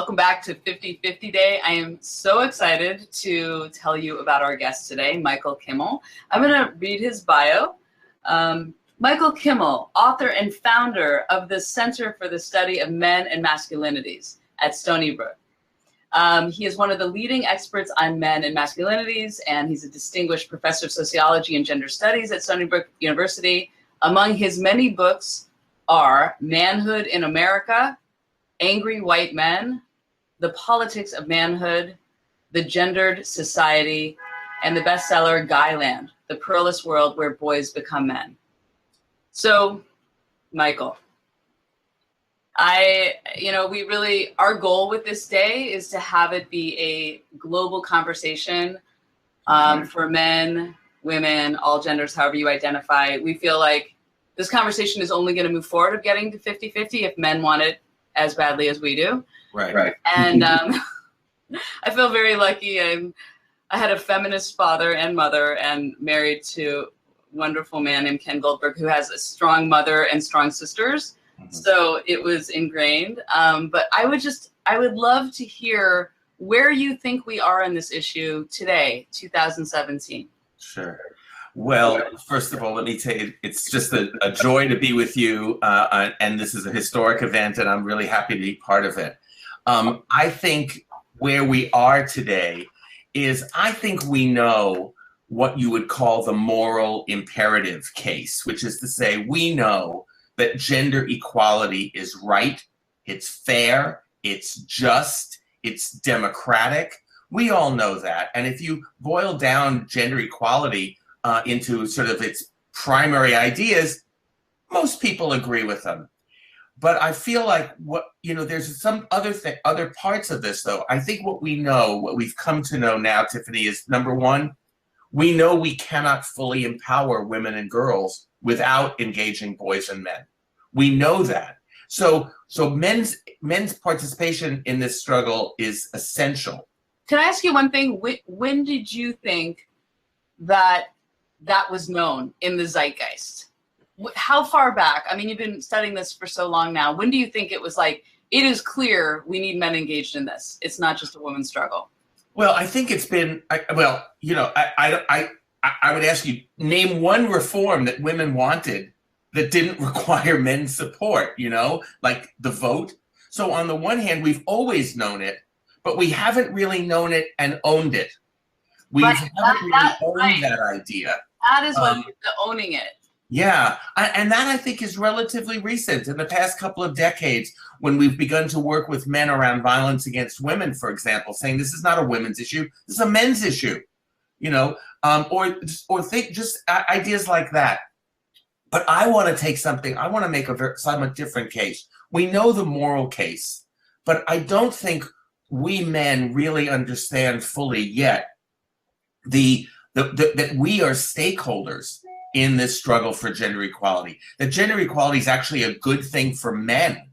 welcome back to 50/50 Day. I am so excited to tell you about our guest today, Michael Kimmel. I'm going to read his bio. Michael Kimmel, author and founder of the Center for the Study of Men and Masculinities at Stony Brook. He is one of the leading experts on men and masculinities, and he's a distinguished professor of sociology and gender studies at Stony Brook University. Among his many books are Manhood in America, Angry White Men, The Politics of Manhood, The Gendered Society, and the bestseller Guyland, The Perilous World Where Boys Become Men. So, Michael, our goal with this day is to have it be a global conversation for men, women, all genders, however you identify. We feel like this conversation is only going to move forward of getting to 50/50 if men want it as badly as we do. Right. And I feel very lucky. I had a feminist father and mother and married to a wonderful man named Ken Goldberg who has a strong mother and strong sisters. Mm-hmm. So it was ingrained. But I would love to hear where you think we are in this issue today, 2017. Sure. Well, first of all, let me tell you, it's just a joy to be with you, and this is a historic event, and I'm really happy to be part of it. I think where we are today is I think we know what you would call the moral imperative case, which is to say we know that gender equality is right, it's fair, it's just, it's democratic. We all know that. And if you boil down gender equality into sort of its primary ideas, most people agree with them. But I feel like there's some other parts of this though. I think what we've come to know now, Tiffany, is number one, we know we cannot fully empower women and girls without engaging boys and men. We know that. So men's participation in this struggle is essential. Can I ask you one thing? When did you think that was known in the zeitgeist? How far back? I mean, you've been studying this for so long now. When do you think it was like, it is clear we need men engaged in this? It's not just a women's struggle. Well, I think it's been, I would ask you, name one reform that women wanted that didn't require men's support, like the vote. So on the one hand, we've always known it, but we haven't really known it and owned it. We haven't really owned that idea. That is what owning it. Yeah, and that I think is relatively recent in the past couple of decades when we've begun to work with men around violence against women, for example, saying this is not a women's issue, this is a men's issue, or think just ideas like that. But I want to make a somewhat different case. We know the moral case, but I don't think we men really understand fully yet that we are stakeholders in this struggle for gender equality, that gender equality is actually a good thing for men,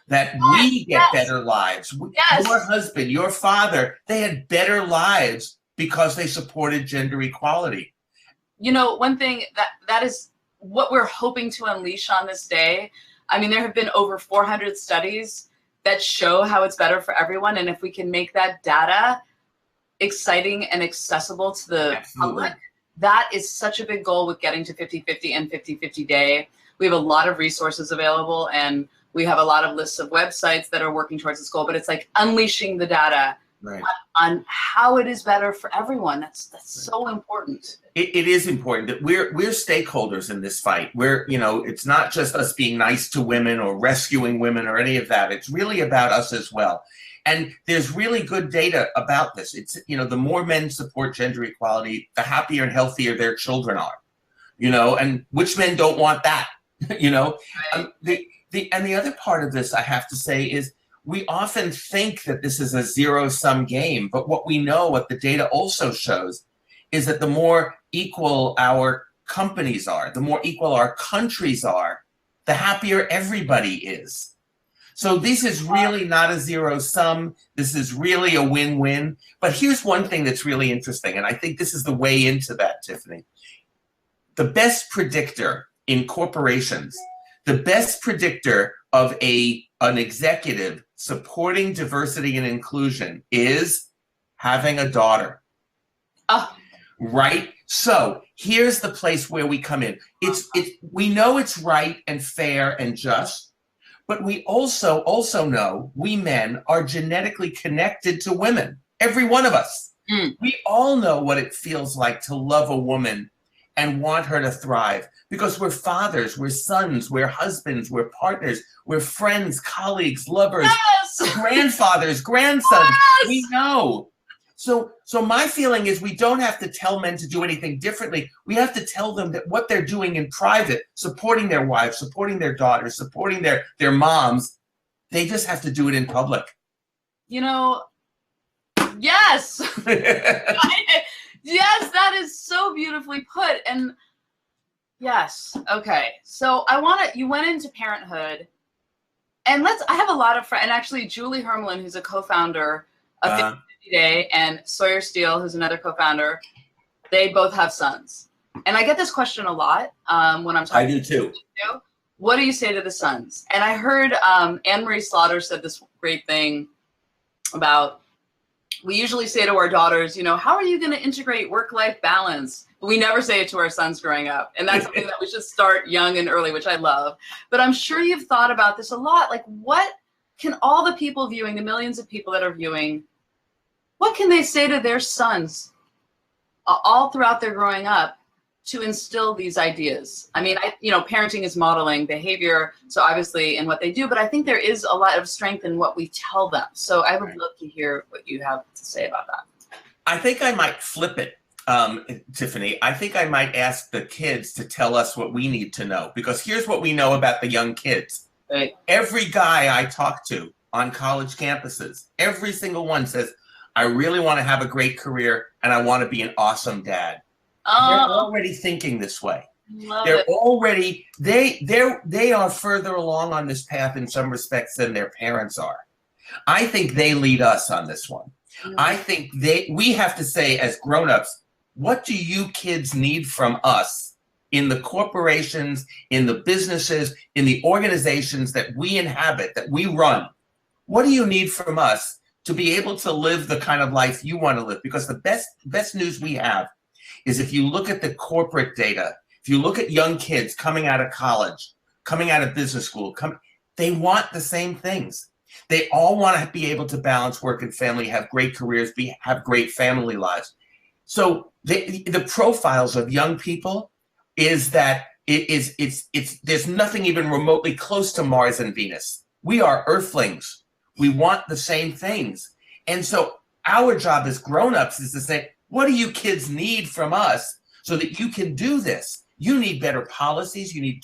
that we get better lives. Yes. Your husband, your father, they had better lives because they supported gender equality. One thing that is what we're hoping to unleash on this day. I mean, there have been over 400 studies that show how it's better for everyone. And if we can make that data exciting and accessible to the public, that is such a big goal with getting to 50/50 and 50/50 Day. We have a lot of resources available, and we have a lot of lists of websites that are working towards this goal, but it's like unleashing the data on how it is better for everyone. That's so important. It is important that we're stakeholders in this fight. It's not just us being nice to women or rescuing women or any of that. It's really about us as well. And there's really good data about this. It's, the more men support gender equality, the happier and healthier their children are, and which men don't want that, the other part of this I have to say is we often think that this is a zero-sum game, but what the data also shows is that the more equal our companies are, the more equal our countries are, the happier everybody is. So this is really not a zero sum. This is really a win-win. But here's one thing that's really interesting, and I think this is the way into that, Tiffany. The best predictor in corporations, the best predictor of an executive supporting diversity and inclusion is having a daughter. Oh. Right? So here's the place where we come in. We know it's right and fair and just, but we also know we men are genetically connected to women. Every one of us. We all know what it feels like to love a woman and want her to thrive, because we're fathers, we're sons, we're husbands, we're partners, we're friends, colleagues, lovers, Yes! grandfathers, grandsons. Yes! We know. So my feeling is we don't have to tell men to do anything differently. We have to tell them that what they're doing in private, supporting their wives, supporting their daughters, supporting their moms, they just have to do it in public. You know, yes. Yes, that is so beautifully put. And yes, okay. So you went into parenthood, and I have a lot of friends, and actually Julie Hermelin, who's a co-founder of 50 Day, and Sawyer Steele, who's another co-founder, they both have sons. And I get this question a lot when I'm talking. I do too. What do you say to the sons? And I heard Anne-Marie Slaughter said this great thing about, we usually say to our daughters, you know, how are you going to integrate work-life balance? But we never say it to our sons growing up. And that's something that we should start young and early, which I love. But I'm sure you've thought about this a lot. Like, what can all the people viewing, the millions of people that are viewing, what can they say to their sons all throughout their growing up to instill these ideas? I mean, parenting is modeling behavior, so obviously in what they do, but I think there is a lot of strength in what we tell them. So I would love to hear what you have to say about that. I think I might flip it, Tiffany. I think I might ask the kids to tell us what we need to know, because here's what we know about the young kids. Right. Every guy I talk to on college campuses, every single one says, I really want to have a great career and I want to be an awesome dad. They're already thinking this way. They're already, they are further along on this path in some respects than their parents are. I think they lead us on this one. I think we have to say as grown-ups, what do you kids need from us in the corporations, in the businesses, in the organizations that we inhabit, that we run? What do you need from us to be able to live the kind of life you want to live? Because the best news we have is if you look at the corporate data, if you look at young kids coming out of college, coming out of business school, they want the same things. They all want to be able to balance work and family, have great careers, have great family lives. So the profiles of young people is that there's nothing even remotely close to Mars and Venus. We are Earthlings. We want the same things. And so our job as grown-ups is to say, what do you kids need from us so that you can do this? You need better policies. You need,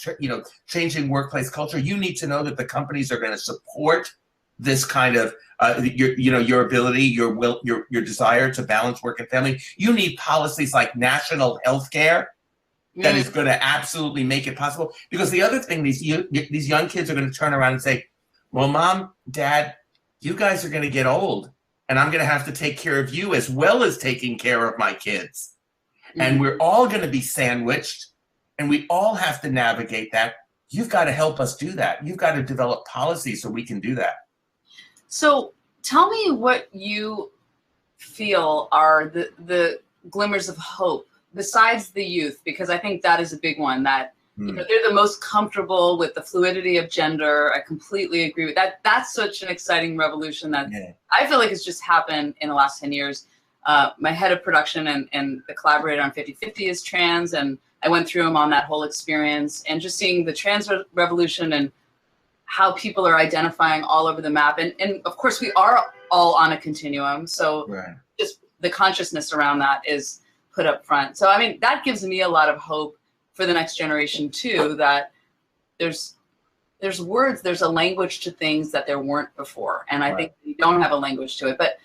changing workplace culture. You need to know that the companies are going to support this kind of, your ability, your will, your desire to balance work and family. You need policies like national health care that is going to absolutely make it possible. Because the other thing, these young kids are going to turn around and say, well, Mom, Dad, you guys are going to get old, and I'm going to have to take care of you as well as taking care of my kids. And we're all going to be sandwiched, and we all have to navigate that. You've got to help us do that. You've got to develop policies so we can do that. So tell me what you feel are the glimmers of hope besides the youth, because I think that is a big one, that they're the most comfortable with the fluidity of gender. I completely agree with that. That's such an exciting revolution that I feel like it's just happened in the last 10 years. My head of production and the collaborator on 50/50 is trans, and I went through him on that whole experience, and just seeing the trans revolution and how people are identifying all over the map. And of course, we are all on a continuum. So just the consciousness around that is put up front. So, I mean, that gives me a lot of hope for the next generation too, that there's words, there's a language to things that there weren't before. And I think we don't have a language to it. But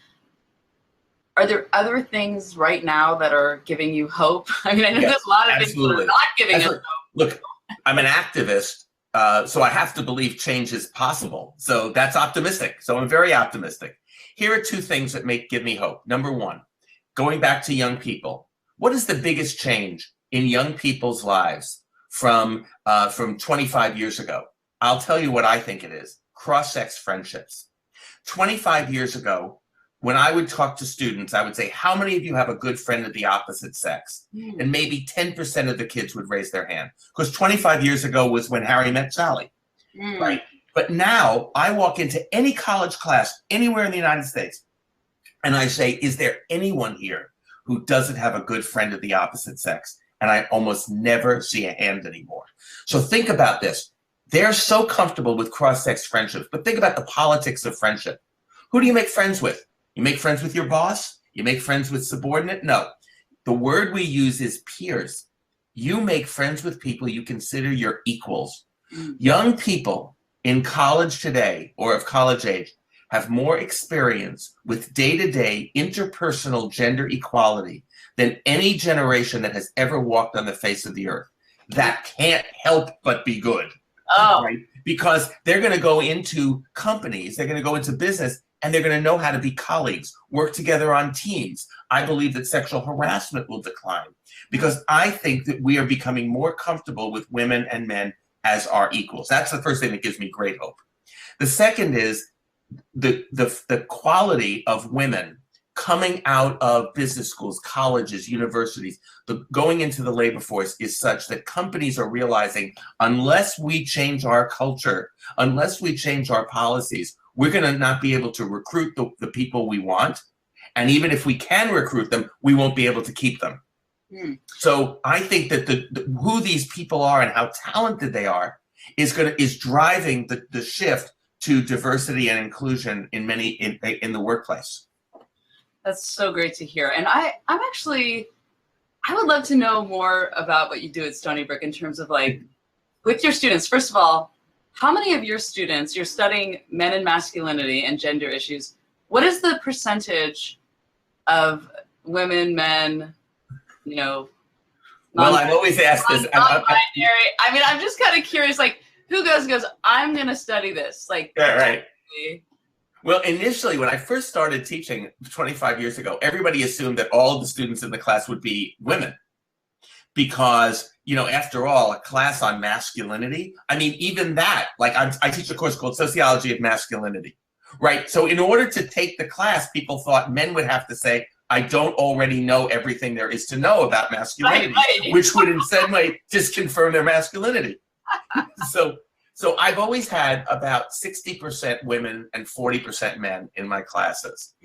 are there other things right now that are giving you hope? I mean, I know there's a lot of things that are not giving us hope. Look, I'm an activist, so I have to believe change is possible. So that's optimistic. So I'm very optimistic. Here are two things that give me hope. Number one, going back to young people, what is the biggest change in young people's lives from 25 years ago? I'll tell you what I think it is. Cross-sex friendships. 25 years ago, when I would talk to students, I would say, how many of you have a good friend of the opposite sex? And maybe 10% of the kids would raise their hand. Because 25 years ago was when Harry met Sally, right? But now I walk into any college class anywhere in the United States, and I say, is there anyone here who doesn't have a good friend of the opposite sex? And I almost never see a hand anymore. So think about this. They're so comfortable with cross-sex friendships, but think about the politics of friendship. Who do you make friends with? You make friends with your boss? You make friends with subordinate? No. The word we use is peers. You make friends with people you consider your equals. Young people in college today, or of college age, have more experience with day-to-day interpersonal gender equality than any generation that has ever walked on the face of the earth. That can't help but be good. Right? Because they're going to go into companies, they're going to go into business, and they're going to know how to be colleagues, work together on teams. I believe that sexual harassment will decline because I think that we are becoming more comfortable with women and men as our equals. That's the first thing that gives me great hope. The second is the quality of women coming out of business schools, colleges, universities, going into the labor force is such that companies are realizing unless we change our culture, unless we change our policies, we're going to not be able to recruit the people we want. And even if we can recruit them, we won't be able to keep them. So I think that who these people are and how talented they are is driving the shift to diversity and inclusion in the workplace. That's so great to hear. And I would love to know more about what you do at Stony Brook in terms of like with your students. First of all, how many of your students, you're studying men and masculinity and gender issues, what is the percentage of women, men, well, I've always asked this. Non-binary. I mean, I'm just kind of curious, like, who goes, I'm going to study this? Like, yeah, right. Well, initially, when I first started teaching 25 years ago, everybody assumed that all of the students in the class would be women. Because, after all, a class on masculinity, I mean, even that, like I teach a course called Sociology of Masculinity, right? So in order to take the class, people thought men would have to say, I don't already know everything there is to know about masculinity, which would in some way just confirm their masculinity. So I've always had about 60% women and 40% men in my classes.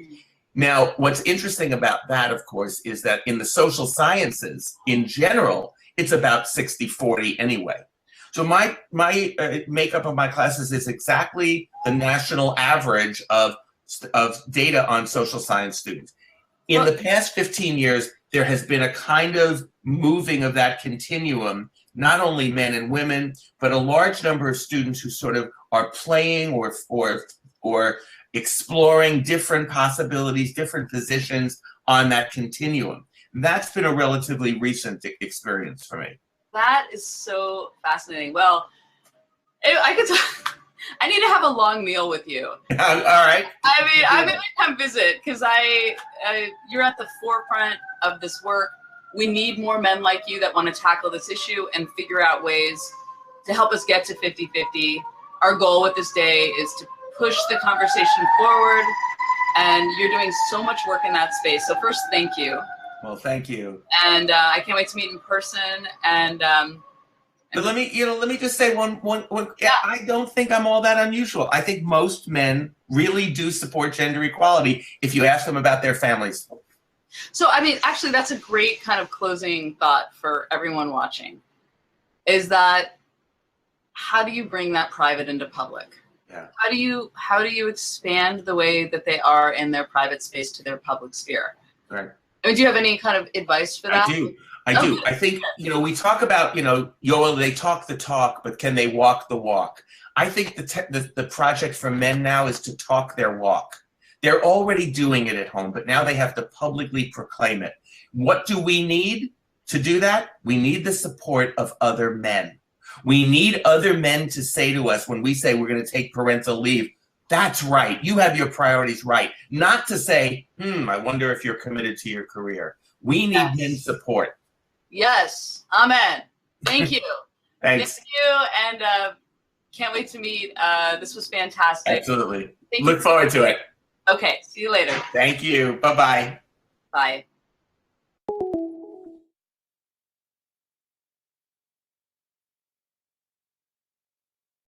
Now, what's interesting about that, of course, is that in the social sciences, in general, it's about 60-40 anyway. So my makeup of my classes is exactly the national average of data on social science students. In the past 15 years, there has been a kind of moving of that continuum, not only men and women, but a large number of students who sort of are playing or exploring different possibilities, different positions on that continuum. That's been a relatively recent experience for me. That is so fascinating. Well, I could talk. I need to have a long meal with you. All right. I mean, I'm going to come visit because you're at the forefront of this work. We need more men like you that want to tackle this issue and figure out ways to help us get to 50-50. Our goal with this day is to push the conversation forward, and you're doing so much work in that space. So first, thank you. Well, thank you. And I can't wait to meet in person. But let me just say one. Yeah. I don't think I'm all that unusual. I think most men really do support gender equality if you ask them about their families. So, I mean, actually, that's a great kind of closing thought for everyone watching, is that how do you bring that private into public? Yeah. How do you expand the way that they are in their private space to their public sphere? Right. I mean, do you have any kind of advice for that? I do. I think, we talk about, they talk the talk, but can they walk the walk? I think the project for men now is to talk their walk. They're already doing it at home, but now they have to publicly proclaim it. What do we need to do that? We need the support of other men. We need other men to say to us when we say we're going to take parental leave, that's right, you have your priorities right. Not to say, I wonder if you're committed to your career. We need men support. Yes. Amen. Thank you. Thanks. Thank you. And Can't wait to meet. This was fantastic. Absolutely. Look forward to it. Okay. See you later. Thank you. Bye-bye. Bye.